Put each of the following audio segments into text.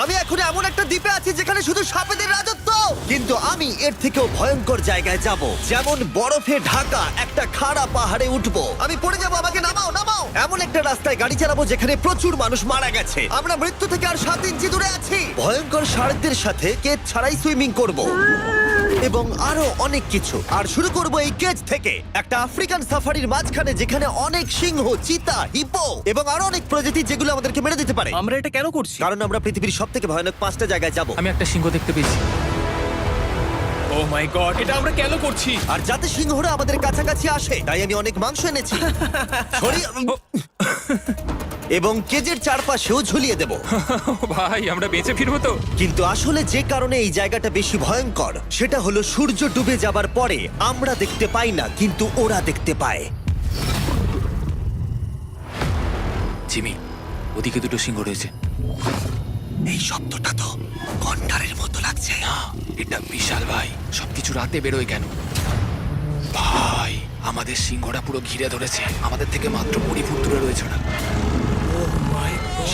আমি এখন এমন একটা দ্বীপে আছি যেখানে শুধু সাপেদের রাজত্ব, কিন্তু আমি এর থেকেও ভয়ঙ্কর জায়গায় যাব, যেমন বরফে ঢাকা একটা খাড়া পাহাড়ে উঠবো। আমি পড়ে যাবো, আমাকে নামাও নামাও। এমন একটা রাস্তায় গাড়ি চালাবো যেখানে প্রচুর মানুষ মারা গেছে। আমরা মৃত্যু থেকে আর 7 ইঞ্চি দূরে আছি। ভয়ঙ্কর শার্কদের সাথে কেজ ছাড়াই সুইমিং করব এবং আরো অনেক কিছু। আর শুরু করব এই কেজ থেকে, একটা আফ্রিকান সাফারির মাঝখানে যেখানে অনেক সিংহ, চিতা, হিপো এবং আরো অনেক প্রজাতি যেগুলো আমাদেরকে মেরে দিতে পারে। আমরা এটা কেন করছি? কারণ আমরা পৃথিবীর সব থেকে ভয়ানক 5টা জায়গায় যাব। আমি একটা সিংহ দেখতে পেয়েছি। ও মাই গড, এটা আমরা কেন করছি? আর যাতে সিংহরা আমাদের কাছাকাছি আসে তাই আমি অনেক মাংস এনেছি। এবং কেজের চারপাশেও ঝুলিয়ে দেব। ভাই আমরা বেঁচে ফিরবো তো? কিন্তু আসলে যে কারণে এই জায়গাটা বেশি ভয়ঙ্কর সেটা হলো সূর্য ডুবে যাবার পরে আমরা দেখতে পাই না, কিন্তু ওরা দেখতে পায়। জিমি, ওদিকে দুটো সিংহ রয়েছে। এই শব্দটা তো কণ্ঠারের মতো লাগছে। না, এটা বিশাল ভাই। সবকিছু রাতে বেরোয় কেন? ভাই, আমাদের সিংহটা পুরো ঘিরে ধরেছে। আমাদের থেকে মাত্র 20 ফুট দূরে রয়েছে ওরা।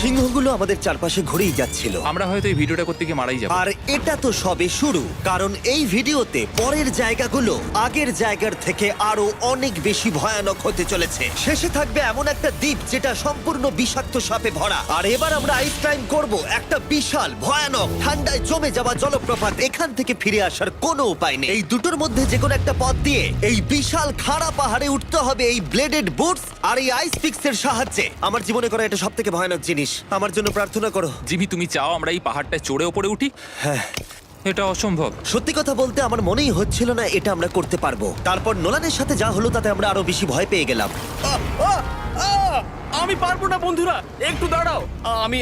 সিংহগুলো আমাদের চারপাশে ঘুরেই যাচ্ছিল। আমরা হয়তো এই ভিডিওটা করতে গিয়ে মারাই যাবো। আর এটা তো সবে শুরু, কারণ এই ভিডিওতে পরের জায়গাগুলো আগের জায়গার থেকে আরো অনেক বেশি ভয়ানক হতে চলেছে। শেষে থাকবে এমন একটা দ্বীপ যেটা সম্পূর্ণ বিষাক্ত সাপে ভরা। আর এবার আমরা আইস ক্লাইম্ব করব একটা বিশাল ভয়ানক ঠান্ডায় জমে যাওয়া জলপ্রপাত। এখান থেকে ফিরে আসার কোনো উপায় নেই। এই দুটোর মধ্যে যে কোনো একটা পথ দিয়ে এই বিশাল খাড়া পাহাড়ে উঠতে হবে এই ব্লেডেড বুটস আর এই আইস পিক্সের সাহায্যে। আমার জীবনে করা এটা সবথেকে ভয়ানক জিনিস। আমার জন্য প্রার্থনা করো। জিমি, তুমি চাও আমরা এই পাহাড়টা চড়ে ওপরে উঠি? হ্যাঁ, এটা অসম্ভব। সত্যি কথা বলতে আমার মনেই হচ্ছিল না এটা আমরা করতে পারবো। তারপর নোলানের সাথে যা হলো তাতে আমরা আরো বেশি ভয় পেয়ে গেলাম। আমি পারবো না বন্ধুরা, একটু দাঁড়াও।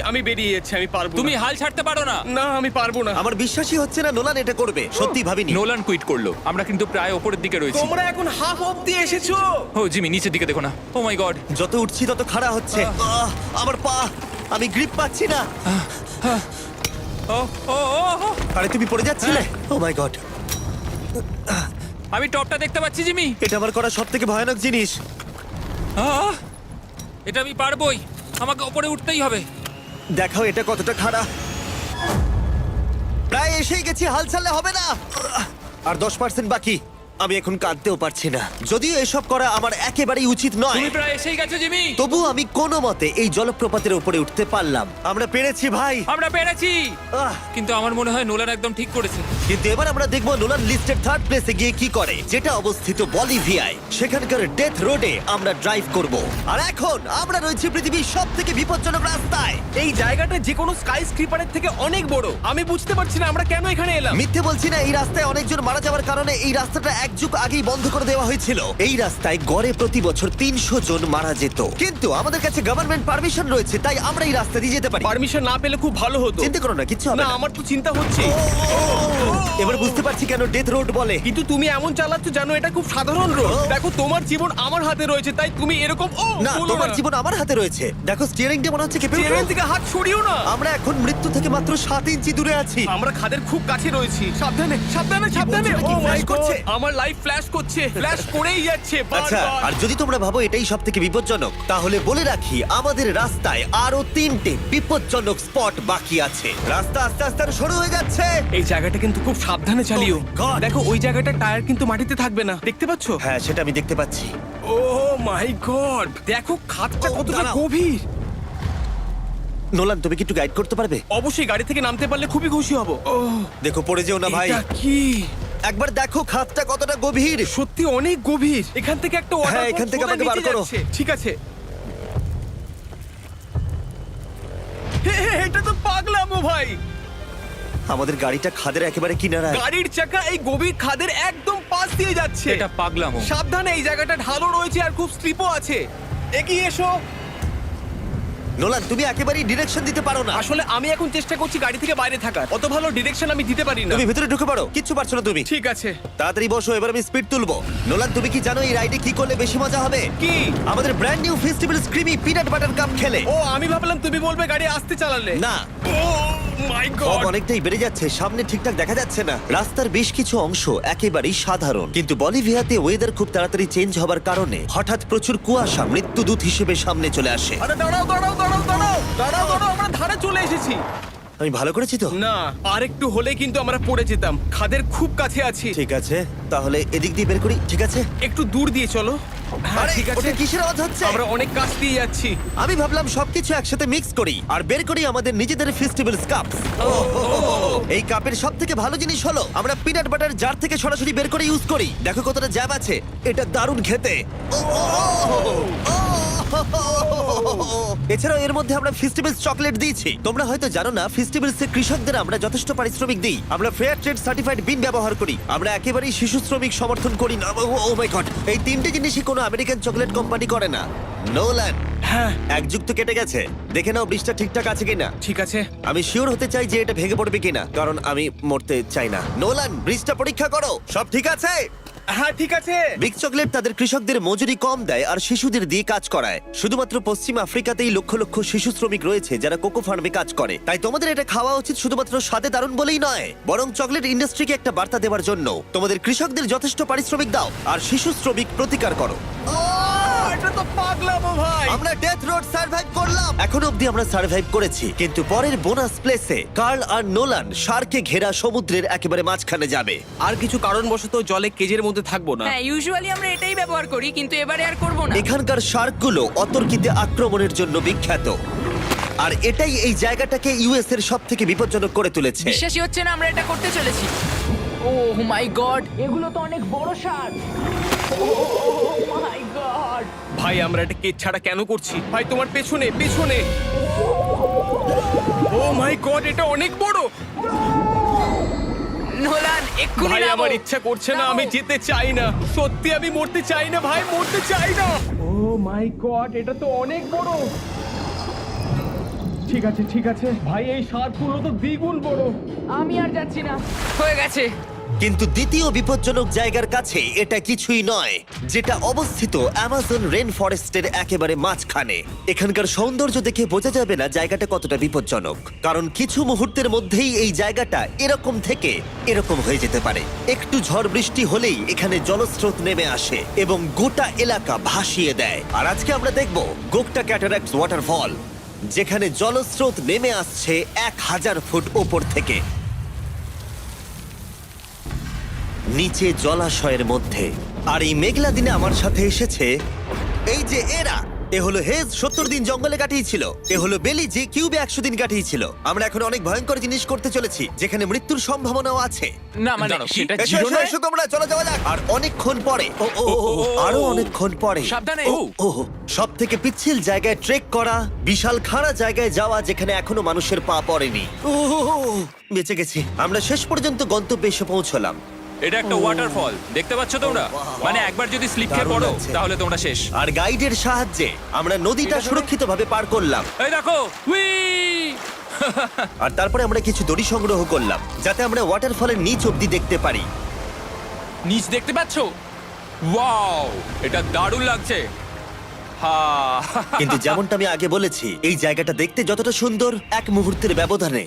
আমি বেরিয়ে যাচ্ছি, আমি পারবো তুমি না। হাল ছাড়তে পারো না। না, আমি পারবো না। আমার বিশ্বাসই হচ্ছে না নোলান এটা করবে। সত্যি ভাবিনি। নোলান কুইট করলো। আমরা কিন্তু প্রায় ওপরের দিকে রয়েছি। তোমরা এখন হাফ অবধি এসেছো। ও জিমি, নিচের দিকে দেখো না। ও মাই গড। যত উঠছি তত খাড়া হচ্ছে। আমার পা, আমি গ্রিপ পাচ্ছি না। ও ও ও ও। আরে তুমি পড়ে যাচ্ছিলে? ও মাই গড, আমি টপটা দেখতে পাচ্ছি জিমি। এটা আমার করা সবথেকে ভয়ানক জিনিস। আহ! এটা আমি পারবোই। আমাকে ওপরে উঠতেই হবে। দেখাও এটা কতটা খাড়া। প্রায় এসেই গেছি, হাল ছাড়লে হবে না। আর 10% বাকি। আমি এখন কাঁদতেও পারছি না, যদিও এসব করা আমার একেবারেই উচিত নয়। তুমি প্রায় এসেই গেছো জিমি। তবু আমি কোনো মতে এই জলপ্রপাতের উপরে উঠতে পারলাম। আমরা পেরেছি ভাই। আমরা পেরেছি। আহ, কিন্তু আমার মনে হয় নোলান একদম ঠিক করেছে। কিন্তু এবার আমরা দেখবো নোলান লিস্টের 3rd প্লেসে গিয়ে কি করে, যেটা অবস্থিত বলিভিয়ায়। সেখানকার ডেথ রোডে আমরা ড্রাইভ করব। আর এখন আমরা রয়েছি পৃথিবীর সবথেকে বিপজ্জনক রাস্তায়। এই জায়গাটা যে কোনো স্কাই স্ক্রিপারের থেকে অনেক বড়। আমি বুঝতে পারছি না আমরা কেন এখানে এলাম। মিথ্যে বলছি না, এই রাস্তায় অনেকজন মারা যাওয়ার কারণে এই রাস্তাটা 1 যুগ আগেই বন্ধ করে দেওয়া হয়েছিল। এই রাস্তায় গড়ে প্রতি বছর 300 জন মারা যেত, কিন্তু আমাদের কাছে গভর্নমেন্ট পারমিশন রয়েছে, তাই আমরা এই রাস্তা দিয়ে যেতে পারি। পারমিশন না পেলে খুব ভালো হতো। চিন্তা করো না, কিচ্ছু হবে না, না। আমার তো চিন্তা হচ্ছে। এবার বুঝতে পারছি কেন ডেথ রোড বলে। কিন্তু তুমি এমন চালাচ্ছ জানো এটা খুব সাধারণ রোড। ও। দেখো তোমার জীবন আমার হাতে রয়েছে, তাই তুমি এরকম না, তোমার জীবন আমার হাতে রয়েছে। দেখো স্টিয়ারিংটা মনে হচ্ছে কেঁপে চেয়ারের উঠলো। দিকে হাত সরিও না। আমরা এখন মৃত্যু থেকে মাত্র 7 ইঞ্চি দূরে আছি। আমরা খাদের খুব কাছে রয়েছি। সাবধানে সাবধানে সাবধানে। বলছো নাকি? ও মাই Flash গড, করছে? আমার লাইফ ফ্ল্যাশ করছে, ফ্ল্যাশ করেই যাচ্ছে আচ্ছা, বারবার। আর যদি তোমরা ভাবো এটাই সব থেকে বিপজ্জনক, তাহলে বলে রাখি আমাদের রাস্তায় আরো 3টে বিপজ্জনক স্পট বাকি আছে। রাস্তা আস্তে আস্তে আরো সরু হয়ে যাচ্ছে। এই জায়গাটা কিন্তু খুব সাবধানে চালিও। Oh my God! দেখো ওই জায়গাটার টায়ার কিন্তু মাটিতে থাকবে না, দেখতে পাচ্ছো? হ্যাঁ, সেটা আমি দেখতে পাচ্ছি। ও মাই গড, দেখো খাদটা ও, কতটা দাঁড়াও। গভীর। নোলান, তুমি কি একটু গাইড করতে পারবে? অবশ্যই, গাড়ি থেকে নামতে পারলে খুবই খুশি হব। ও দেখো পড়ে যেও না ভাই। এটা কি? একবার দেখো খাতটা কতটা গভীর। সত্যি অনেক গভীর। এখান থেকে একটা ওয়াটার হ্যাঁ, এখান থেকে আমাকে বার করো। ঠিক আছে। হে, হে, এটা তো পাগলামো ভাই। আমাদের গাড়িটা খাদের একেবারে কিনারায়। গাড়ির চাকা এই গভীর খাদের একদম পাশ দিয়ে যাচ্ছে। এটা পাগলামো। সাবধানে, এই জায়গাটা ঢালু রয়েছে আর খুব স্লিপও আছে। এগিয়ে এসো। নোলান, তুমি একেবারেই ডিরেকশন দিতে পারো না। আসলে আমি এখন চেষ্টা করছি গাড়ি থেকে বাইরে থাকার। অত ভালো ডিরেকশন আমি দিতে পারি না। তুমি ভিতরে ঢুকে পড়ো, কিচ্ছু পারছো না তুমি। ঠিক আছে। তাড়াতাড়ি বসো, এবার আমি স্পিড তুলবো। নোলান, তুমি কি জানো এই রাইডে কি করলে বেশি মজা হবে? কি? আমাদের brand new festival creamy peanut butter cup খেলে। ও, আমি ভাবলাম তুমি বলবে গাড়ি আসতে চালালে। না, ও মাই ফগ গড। অনেকটাই বেড়ে যাচ্ছে, সামনে ঠিকঠাক দেখা যাচ্ছে না। রাস্তার বেশ কিছু অংশ একেবারেই সাধারণ, কিন্তু বলিভিয়াতে ওয়েদার খুব তাড়াতাড়ি চেঞ্জ হবার কারণে হঠাৎ প্রচুর কুয়াশা মৃত্যুদূত হিসেবে সামনে চলে আসে। আরে দাঁড়াও দাঁড়াও দাঁড়াও দাঁড়াও দাঁড়াও দাঁড়াও, আমরা ধারে চলে এসেছি। আমি ভালো করেছি তো? না, আর একটু হলে কিন্তু আমরা পড়ে যেতাম। খাদের খুব কাছে আছি। ঠিক আছে, তাহলে এদিক দিয়ে বের করি। ঠিক আছে। একটু দূর দিয়ে চলো। হ্যাঁ, আরে ঠিক আছে। ওটা কিসের আওয়াজ হচ্ছে? আমরা অনেক কাছ দিয়ে যাচ্ছি। আমি ভাবলাম সবকিছু একসাথে মিক্স করি আর বের করি আমাদের নিজেদের ফেস্টিভ্যাল কাপ। এই কাপের সব থেকে ভালো জিনিস হলো আমরা পিনাট বাটার জার থেকে সরাসরি বের করে ইউজ করি। দেখো কতটা জ্যাব আছে, এটা দারুণ খেতে। এছাড়াও এর মধ্যে আমরা ফেস্টিভ্যালস চকলেট দিয়েছি। তোমরা হয়তো জানো না, ফেস্টিভ্যালস এর কৃষকদের আমরা যথেষ্ট পারিশ্রমিক দিই। আমরা ফেয়ার ট্রেড সার্টিফাইড বিন ব্যবহার করি। আমরা একেবারেই শিশু শ্রমিক সমর্থন করি না। ও মাই গড, এই তিনটে জিনিসই কোনো আমেরিকান চকলেট কোম্পানি করে না। নোলান, হ্যাঁ, এক যুগ তো কেটে গেছে, দেখে নাও ব্রিজটা ঠিকঠাক আছে কিনা। ঠিক আছে। আমি শিওর হতে চাই যে এটা ভেঙে পড়বে কিনা, কারণ আমি মরতে চাই না। নোলান, ব্রিজটা পরীক্ষা করো, সব ঠিক আছে? হ্যাঁ, ঠিক আছে। বিগ চকলেট তাদের কৃষকদের মজুরি কম দেয় আর শিশুদের দিয়ে কাজ করায়। শুধুমাত্র পশ্চিম আফ্রিকাতেই লক্ষ লক্ষ শিশু শ্রমিক রয়েছে যারা কোকো ফার্মে কাজ করে। তাই তোমাদের এটা খাওয়া উচিত শুধুমাত্র স্বাদে দারুণ বলেই নয়, বরং চকলেট ইন্ডাস্ট্রিকে একটা বার্তা দেওয়ার জন্য। তোমাদের কৃষকদের যথেষ্ট পারিশ্রমিক দাও আর শিশু শ্রমিক প্রতিকার করো। এটা তো পাগলামো ভাই। আমরা ডেথ রোড সার্ভাইভ করলাম। এখনো অবধি আমরা সার্ভাইভ করেছি, কিন্তু পরের বোনাস প্লেসে কার্ল আর নোলান শার্কে ঘেরা সমুদ্রের একেবারে মাঝখানে যাবে। আর কিছু কারণবশত জলে কেজের মধ্যে থাকবো না। হ্যাঁ, ইউজুয়ালি আমরা এটাই ব্যবহার করি, কিন্তু এবারে আর করব না। এখানকার শার্কগুলো অতর্কিতে আক্রমণের জন্য বিখ্যাত, আর এটাই এই জায়গাটাকে ইউএস এর সব থেকে বিপজ্জনক করে তুলেছে। বিশ্বাসই হচ্ছে না আমরা এটা করতে চলেছি। ও মাই গড, এগুলো তো অনেক বড় শার্ক। ও মাই গড। ভাই, আমরা এটা কেজ ছাড়া কেন করছি? ভাই, তোমার পেছনে পেছনে। ও মাই গড, এটা অনেক বড়। নোলান, এক্ষুনি ভাই, নামো। আমার ইচ্ছা করছে না, আমি যেতে চাই না। সত্যি আমি মরতে চাই না ভাই, মরতে চাই না। ও মাই গড, এটা তো অনেক বড়। ঠিক আছে, ঠিক আছে ভাই, এই শার্কগুলো তো দ্বিগুণ বড়। আমি আর যাচ্ছি না, হয়ে গেছে। কিন্তু দ্বিতীয় বিপজ্জনক জায়গার কাছে এটা কিছুই নয়, যেটা অবস্থিত অ্যামাজন রেন ফরেস্টের একেবারে মাঝখানে। এখানকার সৌন্দর্য দেখে বোঝা যাবে না জায়গাটা কতটা বিপজ্জনক, কারণ কিছু মুহূর্তের মধ্যেই এই জায়গাটা এরকম থেকে এরকম হয়ে যেতে পারে। একটু ঝড় বৃষ্টি হলেই এখানে জলস্রোত নেমে আসে এবং গোটা এলাকা ভাসিয়ে দেয়। আর আজকে আমরা দেখব গোকটা ক্যাটারাক্ট ওয়াটারফল, যেখানে জলস্রোত নেমে আসছে 1000 ফুট ওপর থেকে নিচে জলাশয়ের মধ্যে। আর এই মেঘলা দিনে আমার সাথে এসেছে এই যে এরা। এ হলো হেজ, 70 দিন জঙ্গলে কাটিয়েছিল। এ হলো বেলি, যে কিউবে 100 দিন কাটিয়েছিল। আমরা এখন অনেক ভয়ঙ্কর জিনিস করতে চলেছি, যেখানে মৃত্যুর সম্ভাবনাও আছে। না মানে সেটা এসো, এসো, এসো তোমরা, চলো যাওয়া যাক। আর অনেকক্ষণ পরে আরো অনেকক্ষণ পরে সাবধানে। সব থেকে পিচ্ছিল জায়গায় ট্রেক করা, বিশাল খাড়া জায়গায় যাওয়া যেখানে এখনো মানুষের পা পড়েনি। বেঁচে গেছি। আমরা শেষ পর্যন্ত গন্তব্যে এসে পৌঁছলাম। এটা একটা ওয়াটারফল, দেখতে পাচ্ছ তোমরা? মানে একবার যদি স্লিপ খেয়ে দারুণ পড়ো লাগছে। তাহলে তোমরা শেষ। আর গাইডের সাহায্যে আমরা নদীটা সুরক্ষিতভাবে পার করলাম। এই দেখো, উই! আর তারপরে আমরা কিছু দড়ি সংগ্রহ করলাম, যাতে আমরা ওয়াটারফলের নিচ অব্দি দেখতে পারি। নিচ দেখতে পাচ্ছ? ওয়াও, এটা দারুণ লাগছে। হা! কিন্তু যেমনটা আমি আগে বলেছি, এই জায়গাটা দেখতে যতটা সুন্দর, এক মুহূর্তের ব্যবধানে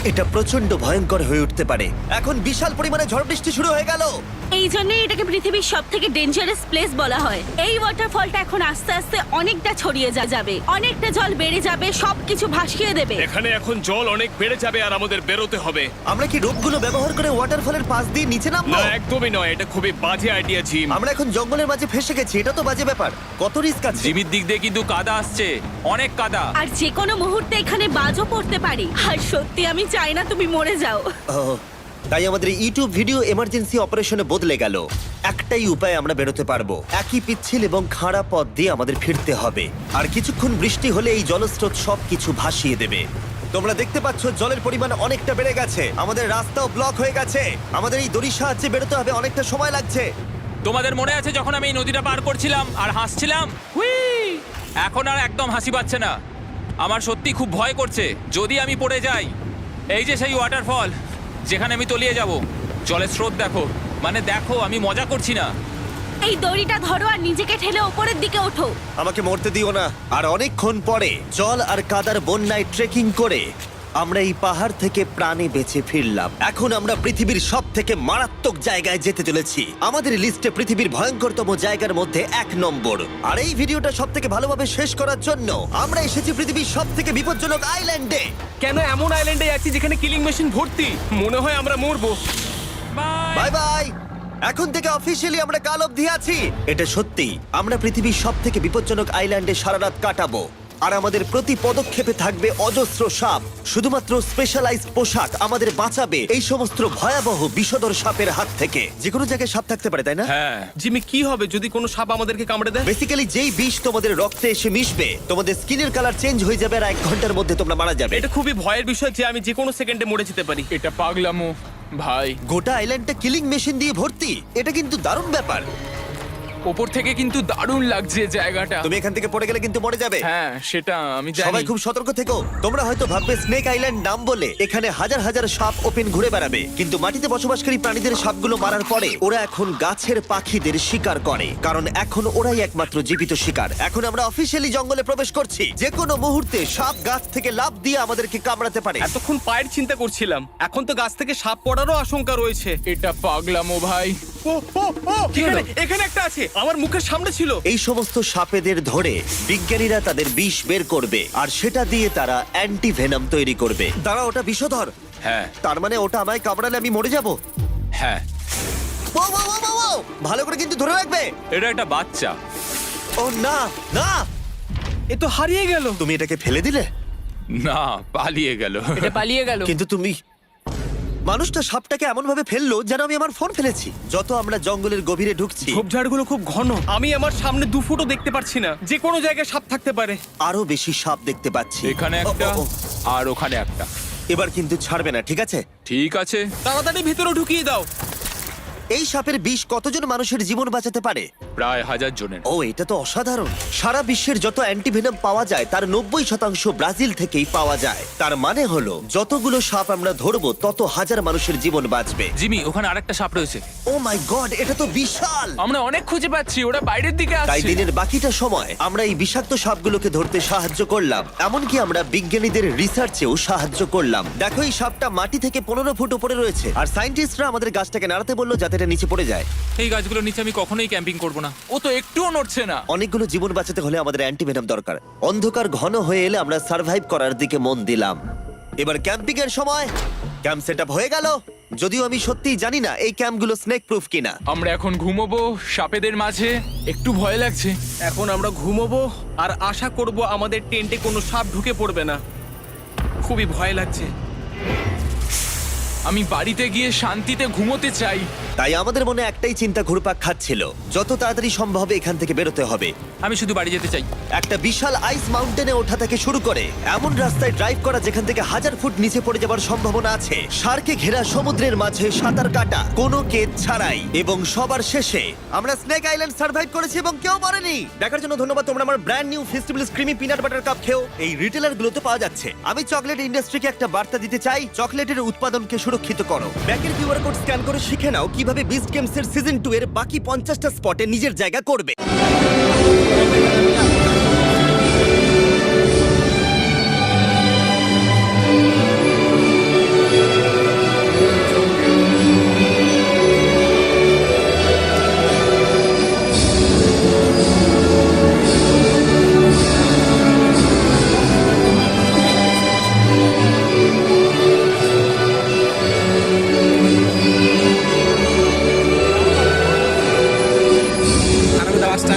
এটা প্রচন্ড ভয়ঙ্কর হয়ে উঠতে পারে। এখন বিশাল পরিমাণে ঝড় বৃষ্টি শুরু হয়ে গেল। এই জন্যই এটাকে পৃথিবীর সব থেকে ডেঞ্জারাস প্লেস বলা হয়। এই ওয়াটারফলটা এখন আস্তে আস্তে অনেকটা ছড়িয়ে যাবে, অনেকটা জল বেড়ে যাবে, সবকিছু ভাসিয়ে দেবে। এখানে এখন জল অনেক বেড়ে যাবে আর আমাদের বেরোতে হবে। আমরা কি রোপগুলো ব্যবহার করে ওয়াটারফলের পাশ দিয়ে নিচে নামবো? না, একদমই নয়, এটা খুবই বাজে আইডিয়া জিম। আমরা এখন জঙ্গলের মাঝে ফেসে গেছি, এটা তো বাজে ব্যাপার। কত রিস্ক আছে। জিমির দিক দিয়ে কিন্তু কাদা আসছে, অনেক কাদা। আর যে কোনো মুহূর্তে এখানে বাজও পড়তে পারি। আর সত্যি আমি চাই না তুমি মরে যাও। ওহ, তাই আমাদের ইউটিউব ভিডিও এমার্জেন্সি অপারেশনে বদলে গেল। একটাই উপায় আমরা বেরোতে পারবো, একই পিচ্ছিল এবং খাড়া পথ দিয়ে আমাদের ফিরতে হবে। আর কিছুক্ষণ বৃষ্টি হলে এই জলস্রোত সবকিছু ভাসিয়ে দেবে। তোমরা দেখতে পাচ্ছ জলের পরিমাণ অনেকটা বেড়ে গেছে, আমাদের রাস্তাও ব্লক হয়ে গেছে। আমাদের এই দড়ির সাহায্যে বেরোতে হবে, অনেকটা সময় লাগছে। তোমাদের মনে আছে যখন আমি এই নদীটা পার করছিলাম আর হাসছিলাম? হুই! এখন আর একদম হাসি পাচ্ছে না। আমার সত্যি খুব ভয় করছে, যদি আমি পড়ে যাই। এই যে সেই ওয়াটারফল, যেখানে আমি তলিয়ে যাব। জলের স্রোত দেখো, মানে দেখো, আমি মজা করছি না। এই দড়িটা ধরো আর নিজেকে ঠেলে ওপরের দিকে ওঠো। আমাকে মরতে দিও না। আর অনেকক্ষণ পরে জল আর কাদার বন্যায় ট্রেকিং করে আমরা এই পাহাড় থেকে প্রাণে বেঁচে ফিরলাম। এখন আমরা পৃথিবীর সব থেকে মারাত্মক জায়গায় যেতে চলেছি। আমাদের লিস্টে পৃথিবীর ভয়ঙ্করতম জায়গার মধ্যে 1 নম্বর। আর এই ভিডিওটা সব থেকে ভালোভাবে শেষ করার জন্য আমরা এসেছি পৃথিবীর সব থেকে বিপজ্জনক আইল্যান্ডে। কেন এমন আইল্যান্ডে আছি যেখানে কিলিং মেশিন ভর্তি? মনে হয় আমরা মরবো। Bye bye. এখন থেকে অফিসিয়ালি আমরা কাল অবধি আছি। এটা সত্যি, আমরা পৃথিবীর সব থেকে বিপজ্জনক আইল্যান্ডে সারা রাত কাটাবো। আর আমাদের প্রতি পদক্ষেপে থাকবে অজস্র সাপ। শুধুমাত্র স্পেশালাইজড পোশাক আমাদের বাঁচাবে এই সমস্ত ভয়াবহ বিষধর সাপের হাত থেকে। যে কোনো জায়গায় সাপ থাকতে পারে, তাই না? হ্যাঁ, জিমি, কি হবে যদি কোনো সাপ আমাদেরকে কামড়ে দেয়? বেসিক্যালি যেই বিষ তোমাদের রক্তে এসে মিশবে, তোমাদের স্কিনের কালার চেঞ্জ হয়ে যাবে আর 1 ঘন্টার মধ্যে তোমরা মারা যাবে। এটা খুবই ভয়ের বিষয় যে আমি যে কোনো সেকেন্ডে মরে যেতে পারি। এটা পাগলামো ভাই। গোটা আইল্যান্ডটা কিলিং মেশিন দিয়ে ভর্তি। এটা কিন্তু দারুণ ব্যাপার। ওপর থেকে কিন্তু দারুণ লাগছে জায়গাটা। তুমি এখান থেকে পড়ে গেলে কিন্তু মরে যাবে। হ্যাঁ, সেটা আমি জানি। সবাই খুব সতর্ক থেকো। তোমরা হয়তো ভাববে স্নেক আইল্যান্ড নাম বলে এখানে হাজার হাজার সাপ ওপেন ঘুরে বেড়াবে, কিন্তু মাটিতে বসবাসকারী প্রাণীদের সাপগুলো মারার পরে ওরা এখন গাছের পাখিদের শিকার করে, কারণ এখন ওরাই একমাত্র জীবিত শিকার। এখন আমরা অফিসিয়ালি জঙ্গলে প্রবেশ করছি। যে কোনো মুহূর্তে সাপ গাছ থেকে লাফ দিয়ে আমাদেরকে কামড়াতে পারে। এতক্ষণ পায়ের চিন্তা করছিলাম, এখন তো গাছ থেকে সাপ পড়ারও আশঙ্কা রয়েছে। এটা পাগলামো ভাই। ও ও ও, এখানে একটা আছে, আমার মুখের সামনে ছিল। এই সমস্ত সাপেদের ধরে বিজ্ঞানীরা তাদের বিষ বের করবে, আর সেটা দিয়ে তারা অ্যান্টিভেনাম তৈরি করবে। দাঁড়া, ওটা বিষধর। হ্যাঁ তার মানে ওটা আমায় কামড়ালে আমি মরে যাব? হ্যাঁ, ও, ও, ও, ও, ও! ভালো করে কিন্তু ধরে রাখবে। এটা একটা বাচ্চা। ও না না, এ তো হারিয়ে গেল। তুমি এটাকে ফেলে দিলে? না, পালিয়ে গেল। এটা পালিয়ে গেল। কিন্তু তুমি, মানুষটা সাপটাকে এমন ভাবে ফেললো যেন আমি আমার ফোন ফেলেছি। যত আমরা জঙ্গলের গভীরে ঢুকছি, ঝোপঝাড়গুলো খুব ঘন, আমি আমার সামনে 2 ফুটও দেখতে পারছি না। যে কোনো জায়গায় সাপ থাকতে পারে। আরো বেশি সাপ দেখতে পাচ্ছি। এখানে ও, একটা ও, ও, আর ওখানে একটা। এবার কিন্তু ছাড়বে না, ঠিক আছে? ঠিক আছে। তাড়াতাড়ি ভিতরে ঢুকিয়ে দাও। এই সাপের বিষ কতজন মানুষের জীবন বাঁচাতে পারে? প্রায় 1000 জনের। ও, এটা তো অসাধারণ। সারা বিশ্বের যত অ্যান্টিভেনম পাওয়া যায় তার 90% ব্রাজিল থেকেই পাওয়া যায়। তার মানে হলো যতগুলো সাপ আমরা ধরবো তত হাজার মানুষের জীবন বাঁচবে। জিমি, ওখানে আরেকটা সাপ রয়েছে। ও মাই গড, এটা তো বিশাল। আমরা অনেক খুঁজে পাচ্ছি, ওরা বাইরের দিকে তাই আসছে। দিনের বাকিটা সময় আমরা এই বিষাক্ত সাপগুলোকে ধরতে সাহায্য করলাম। এমনকি আমরা বিজ্ঞানীদের রিসার্চেও সাহায্য করলাম। দেখো, এই সাপটা মাটি থেকে 15 ফুট উপরে রয়েছে, আর সায়েন্টিস্টরা আমাদের গাছটাকে নাড়াতে বললো যাতে এটা নিচে পড়ে যায়। এই গাছগুলোর নিচে আমি কখনোই ক্যাম্পিং করব না। ও তো একটুও নড়ছে না। অনেকগুলো জীবন বাঁচাতে হলে আমাদের অ্যান্টিভেনম দরকার। অন্ধকার ঘন হয়ে এলে আমরা সার্ভাইভ করার দিকে মন দিলাম। এবার ক্যাম্পিং এর সময়। ক্যাম্প সেটআপ হয়ে গেল, যদিও আমি সত্যিই জানি না এই ক্যাম্পগুলো স্নেক প্রুফ কিনা। আমরা এখন ঘুমোবো সাপেদের মাঝে। একটু ভয় লাগছে। এখন আমরা ঘুমোবো আর আশা করব আমাদের টেন্টে কোনো সাপ ঢুকে পড়বে না। খুবই ভয় লাগছে। আমি বাড়িতে গিয়ে শান্তিতে ঘুমোতে চাই। তাই আমাদের মনে একটাই চিন্তা ঘুরপাক খাচ্ছিল, যত তাড়াতাড়ি সম্ভব এখান থেকে বেরোতে হবে। আমি শুধু বাড়ি যেতে চাই। একটা বিশাল আইস মাউন্টেনে ওঠা থেকে শুরু করে এমন রাস্তায় ড্রাইভ করা যেখান থেকে 1000 ফুট নিচে পড়ে যাবার সম্ভাবনা আছে, শার্কে ঘেরা সমুদ্রের মাঝে সাঁতার কাটা কোনো কেদ ছাড়াই, এবং সবার শেষে আমরা স্নেক আইল্যান্ড সার্ভাইভ করেছি এবং কেউ মরেনি। দেখার জন্য ধন্যবাদ। তোমরা আমার brand new festival creamy peanut butter cup খেও। এই রিটেলার গুলোতে পাওয়া যাচ্ছে। আমি চকলেট ইন্ডাস্ট্রিকে একটা বার্তা দিতে চাই, চকলেটের উৎপাদনকে সুরক্ষিত করো। ব্যাকের কিউআর কোড স্ক্যান করে শিখে নাও কিভাবে বিস্ট গেমস এর সিজন 2 এর বাকি 50টা স্পটে নিজের জায়গা করবে। আনন্দ আসছে।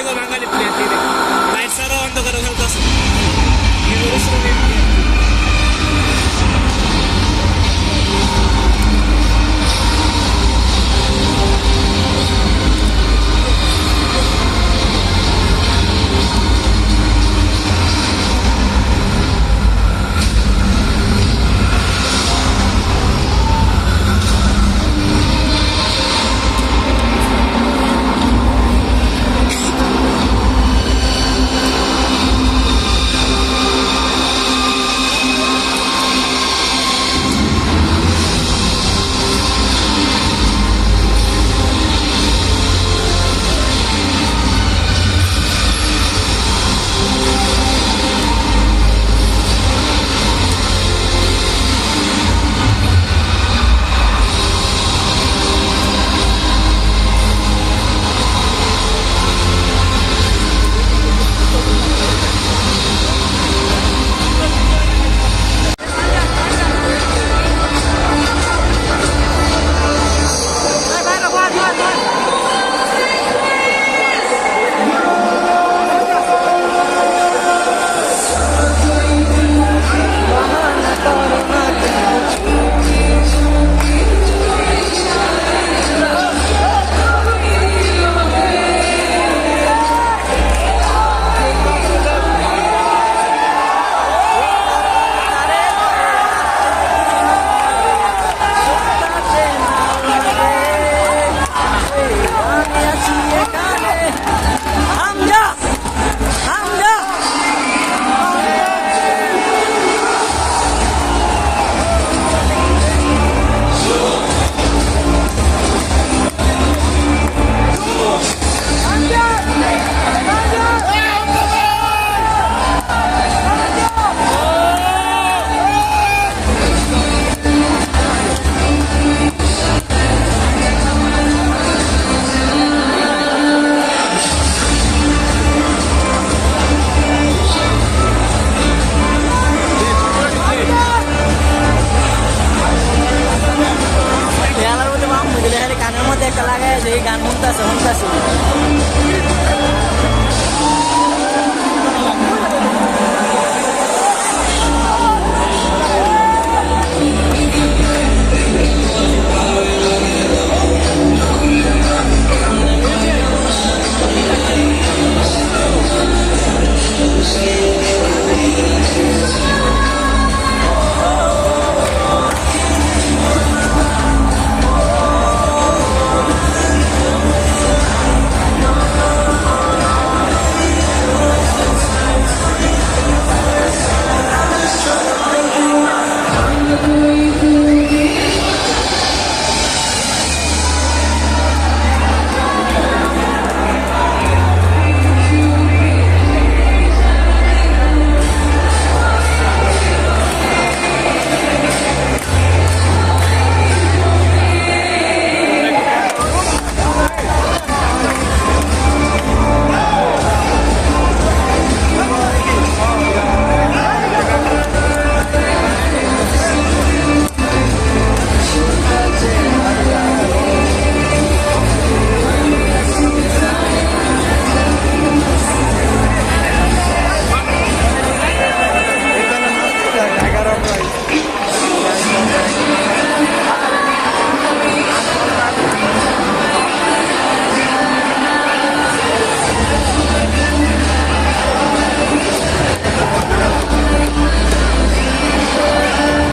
vengo, vengo,